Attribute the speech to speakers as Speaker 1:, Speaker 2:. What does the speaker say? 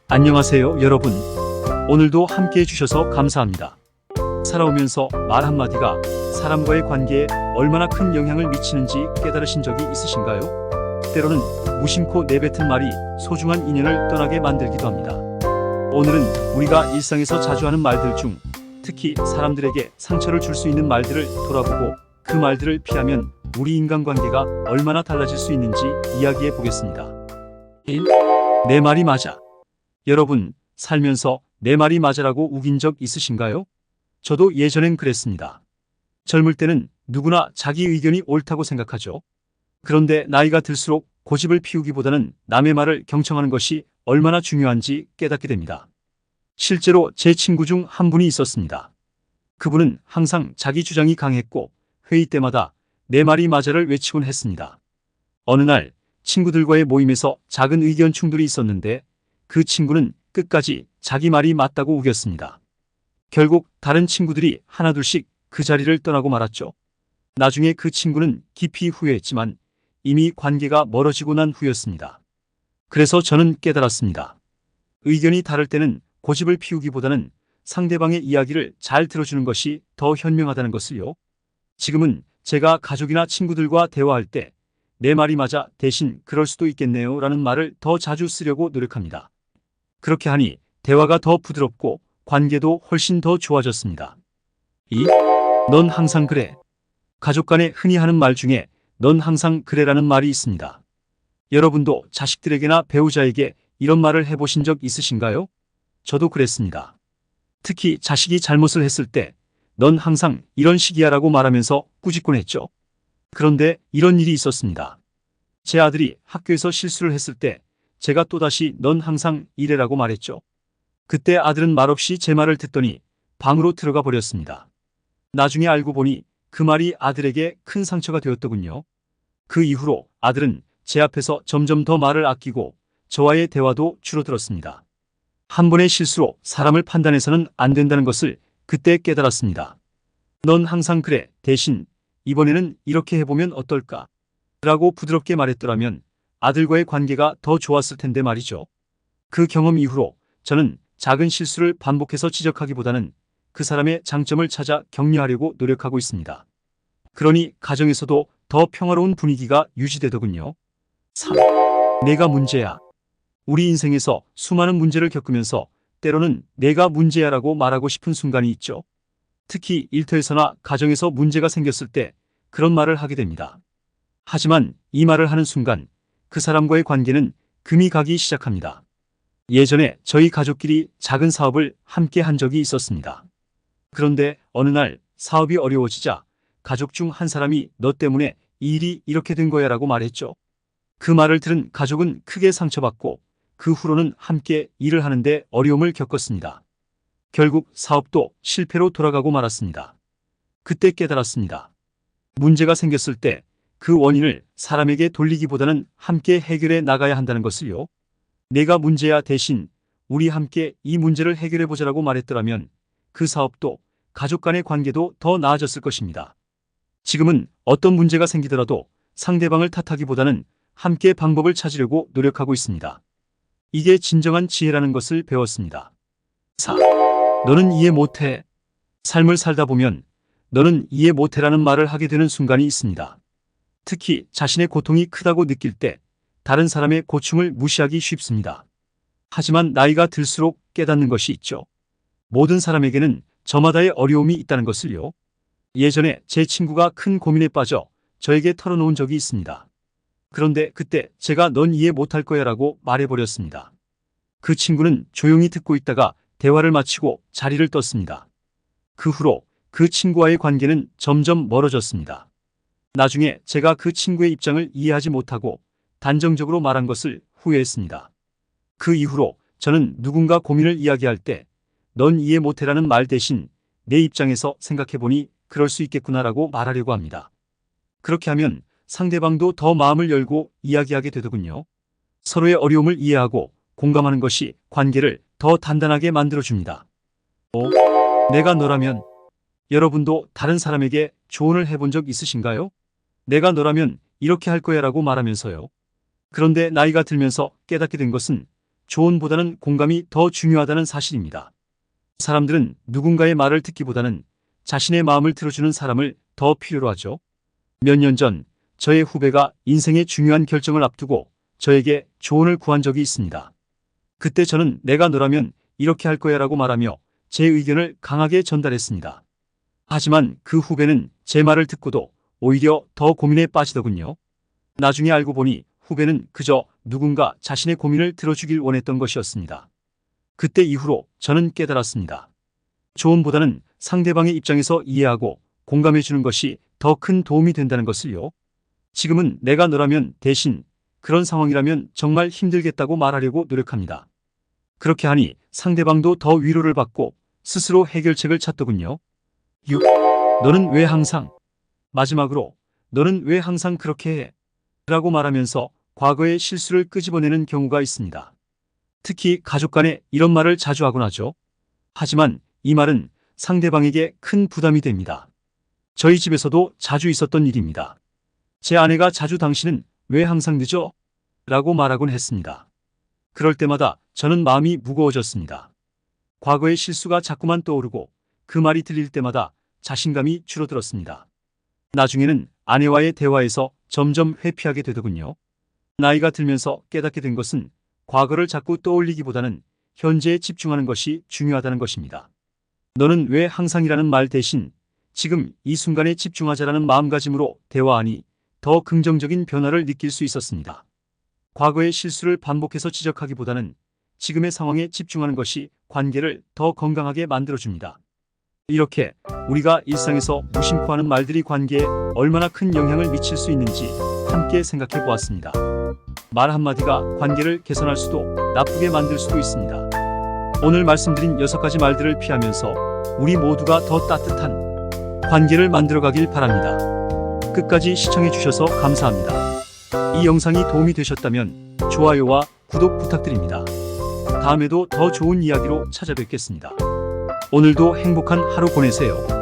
Speaker 1: 안녕하세요, 여러분. 오늘도 함께 해주셔서 감사합니다. 살아오면서 말 한마디가 사람과의 관계에 얼마나 큰 영향을 미치는지 깨달으신 적이 있으신가요? 때로는 무심코 내뱉은 말이 소중한 인연을 떠나게 만들기도 합니다. 오늘은 우리가 일상에서 자주 하는 말들 중 특히 사람들에게 상처를 줄 수 있는 말들을 돌아보고 그 말들을 피하면 우리 인간관계가 얼마나 달라질 수 있는지 이야기해 보겠습니다. 1. 내 말이 맞아. 여러분, 살면서 내 말이 맞아라고 우긴 적 있으신가요? 저도 예전엔 그랬습니다. 젊을 때는 누구나 자기 의견이 옳다고 생각하죠. 그런데 나이가 들수록 고집을 피우기보다는 남의 말을 경청하는 것이 얼마나 중요한지 깨닫게 됩니다. 실제로 제 친구 중 한 분이 있었습니다. 그분은 항상 자기 주장이 강했고 회의 때마다 내 말이 맞아를 외치곤 했습니다. 어느 날 친구들과의 모임에서 작은 의견 충돌이 있었는데 그 친구는 끝까지 자기 말이 맞다고 우겼습니다. 결국 다른 친구들이 하나둘씩 그 자리를 떠나고 말았죠. 나중에 그 친구는 깊이 후회했지만 이미 관계가 멀어지고 난 후였습니다. 그래서 저는 깨달았습니다. 의견이 다를 때는 고집을 피우기보다는 상대방의 이야기를 잘 들어주는 것이 더 현명하다는 것을요. 지금은 제가 가족이나 친구들과 대화할 때 내 말이 맞아 대신 그럴 수도 있겠네요 라는 말을 더 자주 쓰려고 노력합니다. 그렇게 하니 대화가 더 부드럽고 관계도 훨씬 더 좋아졌습니다. 2. 넌 항상 그래. 가족 간에 흔히 하는 말 중에 넌 항상 그래라는 말이 있습니다. 여러분도 자식들에게나 배우자에게 이런 말을 해보신 적 있으신가요? 저도 그랬습니다. 특히 자식이 잘못을 했을 때 넌 항상 이런 식이야 라고 말하면서 꾸짖곤 했죠. 그런데 이런 일이 있었습니다. 제 아들이 학교에서 실수를 했을 때 제가 또다시 넌 항상 이래라고 말했죠. 그때 아들은 말없이 제 말을 듣더니 방으로 들어가 버렸습니다. 나중에 알고 보니 그 말이 아들에게 큰 상처가 되었더군요. 그 이후로 아들은 제 앞에서 점점 더 말을 아끼고 저와의 대화도 줄어들었습니다. 한 번의 실수로 사람을 판단해서는 안 된다는 것을 그때 깨달았습니다. 넌 항상 그래. 대신 이번에는 이렇게 해보면 어떨까? 라고 부드럽게 말했더라면 아들과의 관계가 더 좋았을 텐데 말이죠. 그 경험 이후로 저는 작은 실수를 반복해서 지적하기보다는 그 사람의 장점을 찾아 격려하려고 노력하고 있습니다. 그러니 가정에서도 더 평화로운 분위기가 유지되더군요. 3. 내가 문제야. 우리 인생에서 수많은 문제를 겪으면서 때로는 내가 문제야라고 말하고 싶은 순간이 있죠. 특히 일터에서나 가정에서 문제가 생겼을 때 그런 말을 하게 됩니다. 하지만 이 말을 하는 순간 그 사람과의 관계는 금이 가기 시작합니다. 예전에 저희 가족끼리 작은 사업을 함께 한 적이 있었습니다. 그런데 어느 날 사업이 어려워지자 가족 중 한 사람이 너 때문에 이 일이 이렇게 된 거야 라고 말했죠. 그 말을 들은 가족은 크게 상처받고 그 후로는 함께 일을 하는데 어려움을 겪었습니다. 결국 사업도 실패로 돌아가고 말았습니다. 그때 깨달았습니다. 문제가 생겼을 때 그 원인을 사람에게 돌리기보다는 함께 해결해 나가야 한다는 것을요. 내가 문제야 대신 우리 함께 이 문제를 해결해 보자라고 말했더라면 그 사업도 가족 간의 관계도 더 나아졌을 것입니다. 지금은 어떤 문제가 생기더라도 상대방을 탓하기보다는 함께 방법을 찾으려고 노력하고 있습니다. 이게 진정한 지혜라는 것을 배웠습니다. 4. 너는 이해 못해. 삶을 살다 보면 너는 이해 못해라는 말을 하게 되는 순간이 있습니다. 특히 자신의 고통이 크다고 느낄 때 다른 사람의 고충을 무시하기 쉽습니다. 하지만 나이가 들수록 깨닫는 것이 있죠. 모든 사람에게는 저마다의 어려움이 있다는 것을요. 예전에 제 친구가 큰 고민에 빠져 저에게 털어놓은 적이 있습니다. 그런데 그때 제가 넌 이해 못할 거야 라고 말해버렸습니다. 그 친구는 조용히 듣고 있다가 대화를 마치고 자리를 떴습니다. 그 후로 그 친구와의 관계는 점점 멀어졌습니다. 나중에 제가 그 친구의 입장을 이해하지 못하고 단정적으로 말한 것을 후회했습니다. 그 이후로 저는 누군가 고민을 이야기할 때 넌 이해 못해라는 말 대신 내 입장에서 생각해보니 그럴 수 있겠구나라고 말하려고 합니다. 그렇게 하면 상대방도 더 마음을 열고 이야기하게 되더군요. 서로의 어려움을 이해하고 공감하는 것이 관계를 더 단단하게 만들어줍니다. 5. 내가 너라면. 여러분도 다른 사람에게 조언을 해본 적 있으신가요? 내가 너라면 이렇게 할 거야 라고 말하면서요. 그런데 나이가 들면서 깨닫게 된 것은 조언보다는 공감이 더 중요하다는 사실입니다. 사람들은 누군가의 말을 듣기보다는 자신의 마음을 들어주는 사람을 더 필요로 하죠. 몇 년 전 저의 후배가 인생의 중요한 결정을 앞두고 저에게 조언을 구한 적이 있습니다. 그때 저는 내가 너라면 이렇게 할 거야 라고 말하며 제 의견을 강하게 전달했습니다. 하지만 그 후배는 제 말을 듣고도 오히려 더 고민에 빠지더군요. 나중에 알고 보니 후배는 그저 누군가 자신의 고민을 들어주길 원했던 것이었습니다. 그때 이후로 저는 깨달았습니다. 조언보다는 상대방의 입장에서 이해하고 공감해주는 것이 더 큰 도움이 된다는 것을요. 지금은 내가 너라면 대신 그런 상황이라면 정말 힘들겠다고 말하려고 노력합니다. 그렇게 하니 상대방도 더 위로를 받고 스스로 해결책을 찾더군요. 6. 너는 왜 항상 마지막으로 너는 왜 항상 그렇게 해? 라고 말하면서 과거의 실수를 끄집어내는 경우가 있습니다. 특히 가족 간에 이런 말을 자주 하곤 하죠. 하지만 이 말은 상대방에게 큰 부담이 됩니다. 저희 집에서도 자주 있었던 일입니다. 제 아내가 자주 당신은 왜 항상 늦어? 라고 말하곤 했습니다. 그럴 때마다 저는 마음이 무거워졌습니다. 과거의 실수가 자꾸만 떠오르고 그 말이 들릴 때마다 자신감이 줄어들었습니다. 나중에는 아내와의 대화에서 점점 회피하게 되더군요. 나이가 들면서 깨닫게 된 것은 과거를 자꾸 떠올리기보다는 현재에 집중하는 것이 중요하다는 것입니다. 너는 왜 항상이라는 말 대신 지금 이 순간에 집중하자라는 마음가짐으로 대화하니 더 긍정적인 변화를 느낄 수 있었습니다. 과거의 실수를 반복해서 지적하기보다는 지금의 상황에 집중하는 것이 관계를 더 건강하게 만들어줍니다. 이렇게 우리가 일상에서 무심코 하는 말들이 관계에 얼마나 큰 영향을 미칠 수 있는지 함께 생각해 보았습니다. 말 한마디가 관계를 개선할 수도 나쁘게 만들 수도 있습니다. 오늘 말씀드린 6가지 말들을 피하면서 우리 모두가 더 따뜻한 관계를 만들어가길 바랍니다. 끝까지 시청해 주셔서 감사합니다. 이 영상이 도움이 되셨다면 좋아요와 구독 부탁드립니다. 다음에도 더 좋은 이야기로 찾아뵙겠습니다. 오늘도 행복한 하루 보내세요.